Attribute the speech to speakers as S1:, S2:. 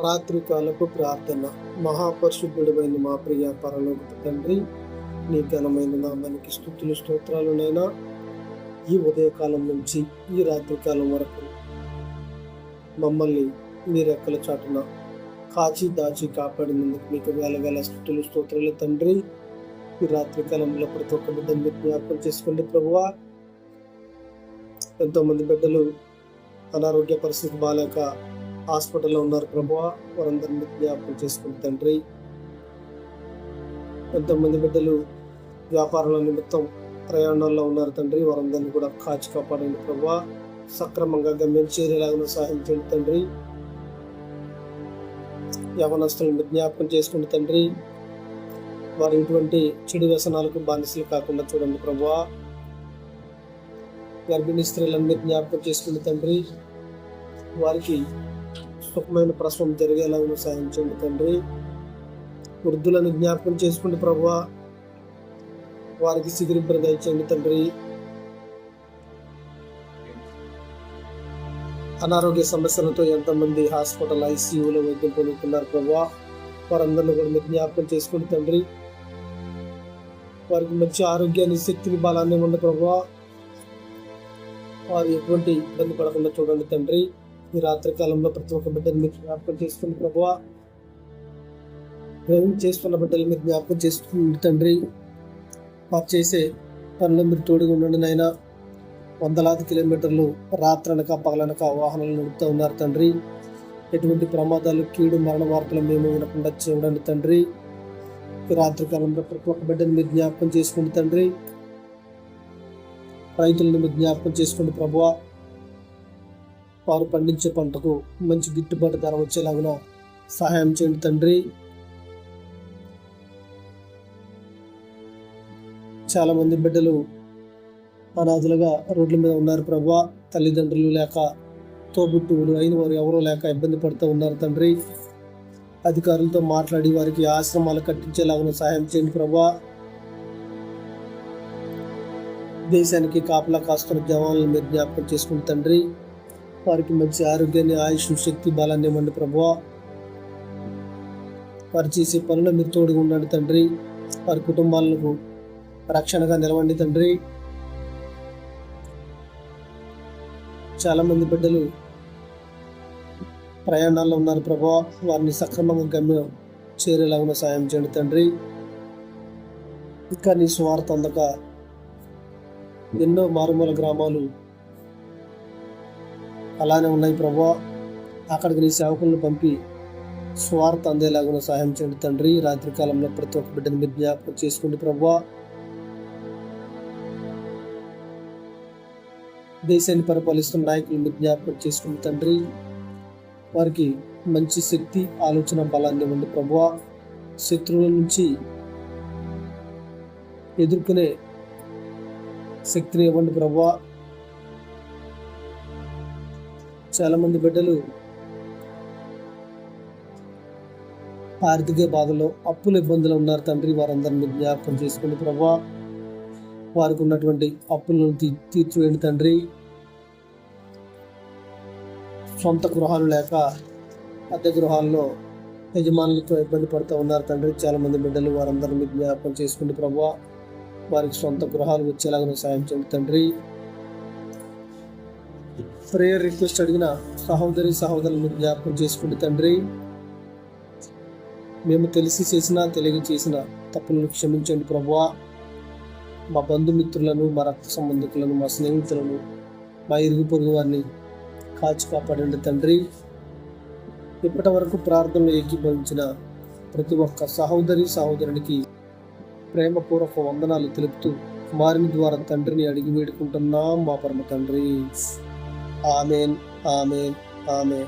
S1: రాత్రి కాలపు ప్రార్థన. మహాపరిశుద్ధుడమైన మా ప్రియ పరలోక తండ్రి, నీ ఘనమైన నామానికి స్తుతులు స్తోత్రాలునైనా. ఈ ఉదయకాలం నుంచి ఈ రాత్రి కాలం వరకు మమ్మల్ని మీ రెక్కల చాటున కాచి దాచి కాపాడినందుకు మీకు వేల వేల స్తుతులు స్తోత్రాలు తండ్రి. ఈ రాత్రి కాలంలో ప్రతి ఒక్క బిడ్డను మీరు జ్ఞాపకం చేసుకోండి ప్రభువా. ఎంతో మంది బిడ్డలు అనారోగ్య పరిస్థితి బాగాలేక హాస్పిటల్లో ఉన్నారు ప్రభువా, వారందరినీ జ్ఞాపకం చేసుకోండి తండ్రి. ఎంతోమంది బిడ్డలు వ్యాపారాల నిమిత్తం ప్రయాణాల్లో ఉన్నారు తండ్రి, వారందరినీ కూడా కాచి కాపాడండి ప్రభువా. సక్రమంగా గమ్యం చేరేలాగా సహాయం చేయండి తండ్రి. యవనస్తులను జ్ఞాపకం చేసుకోండి తండ్రి, వారు ఇటువంటి చెడు వ్యసనాలకు బానిసలు కాకుండా చూడండి ప్రభువా. గర్భిణీ స్త్రీలను జ్ఞాపకం చేసుకోండి తండ్రి, వారికి సుఖమైన ప్రసవం జరిగేలాగా సాయం చేయండి తండ్రి. వృద్ధులను జ్ఞాపకం చేసుకోండి ప్రభువా, వారికి సిగిరింపును దయచేయండి తండ్రి. అనారోగ్య సమస్యలతో ఎంతమంది హాస్పిటల్ ఐసీయూలో వైద్యం పొందుతున్నారు ప్రభువా, వారందరినీ కూడా మీరు జ్ఞాపకం చేసుకోండి తండ్రి. వారికి మంచి ఆరోగ్యాన్ని, శక్తిని, బలాన్ని ఉండి ప్రభువా, వారు ఎటువంటి ఇబ్బంది పడకుండా చూడండి తండ్రి. ఈ రాత్రి కాలంలో ప్రతి ఒక్క బిడ్డను మీరు జ్ఞాపకం చేసుకోండి ప్రభువా. డ్రైవింగ్ చేస్తున్న బిడ్డలు మీరు జ్ఞాపకం చేసుకోండి తండ్రి. వారు చేసే పనులు మీరు తోడుగా ఉండండి నాయనా. వందలాది కిలోమీటర్లు రాత్రనక పగలనక వాహనాలు నడుపుతూ ఉన్నారు తండ్రి. ఎటువంటి ప్రమాదాలు, కీడు, మరణ వార్తలు మేము వినకుండా చూడండి తండ్రి. ఈ రాత్రి కాలంలో ప్రతి ఒక్క బిడ్డను మీరు జ్ఞాపకం చేసుకోండి తండ్రి. రైతులను మీరు జ్ఞాపకం చేసుకోండి ప్రభువా. వారు పండించే పంటకు మంచి గిట్టుబాటు ధర వచ్చేలాగా సహాయం చేయండి తండ్రి. చాలా మంది బిడ్డలు అనాథులుగా రోడ్ల మీద ఉన్నారు ప్రభువా. తల్లిదండ్రులు లేక, తోబుట్టువులు అయిన వారు ఎవరో లేక ఇబ్బంది పడుతూ ఉన్నారు తండ్రి. అధికారులతో మాట్లాడి వారికి ఆశ్రమాలు కట్టించేలాగా సహాయం చేయండి ప్రభువా. దేశానికి కాపలా కాస్తున్న జవాన్లను మీరు జ్ఞాపకం చేసుకుని తండ్రి, వారికి మంచి ఆరోగ్యాన్ని, ఆయుష్, శక్తి, బలాన్ని ఇవ్వండి ప్రభువా. వారు చేసే పనులు మీరు తోడుగా ఉండండి తండ్రి. వారి కుటుంబాలకు రక్షణగా నిలవండి తండ్రి. చాలా మంది బిడ్డలు ప్రయాణాల్లో ఉన్నారు ప్రభువా, వారిని సక్రమంగా గమ్యం చేరేలాగా సాయం చేయండి తండ్రి. ఇంకా నీ స్వార్థ అందక ఎన్నో మారుమూల గ్రామాలు అలానే ఉన్నాయి ప్రభువా. అక్కడికి నీ సేవకులను పంపి స్వార్థ అందేలాగా సహాయం చేయండి తండ్రి. రాత్రి కాలంలో ప్రతి ఒక్క బిడ్డను మీరు జ్ఞాపకం చేసుకోండి ప్రభువా. దేశాన్ని పరిపాలిస్తున్న నాయకులు మీరు జ్ఞాపకం చేసుకోండి తండ్రి. వారికి మంచి శక్తి, ఆలోచన, బలాన్ని ఇవ్వండి ప్రభువా. శత్రువుల నుంచి ఎదుర్కొనే శక్తిని ఇవ్వండి ప్రభువా. చాలా మంది బిడ్డలు ఆర్థిక బాధలో, అప్పుల ఇబ్బందులు ఉన్నారు తండ్రి, వారందరినీ జ్ఞాపకం చేసుకోండి ప్రభువా. వారికి ఉన్నటువంటి అప్పులను తీర్చివేయండి తండ్రి. సొంత గృహాలు లేక అద్దె గృహాల్లో యజమానులతో ఇబ్బంది పడుతూ ఉన్నారు తండ్రి. చాలా మంది బిడ్డలు, వారందరినీ జ్ఞాపకం చేసుకోండి ప్రభువా. వారికి సొంత గృహాలు వచ్చేలాగా సాయం చేయండి తండ్రి. ప్రేయర్ రిక్వెస్ట్ అడిగిన సహోదరి సహోదరులను జ్ఞాపకం చేసుకోండి తండ్రి. మేము తెలిసి చేసినా తెలియక చేసిన తప్పులను క్షమించండి ప్రభువా. మా బంధుమిత్రులను, మా రక్త సంబంధికులను, మా స్నేహితులను, మా ఇరుగు పొరుగు వారిని కాచి కాపాడండి తండ్రి. ఇప్పటి వరకు ప్రార్థనలు ఏకీభవించిన ప్రతి ఒక్క సహోదరి సహోదరునికి ప్రేమపూర్వక వందనాలు తెలుపుతూ కుమారుని ద్వారా తండ్రిని అడిగి వేడుకుంటున్నాం మా పరమ తండ్రి. Amen, amen, amen.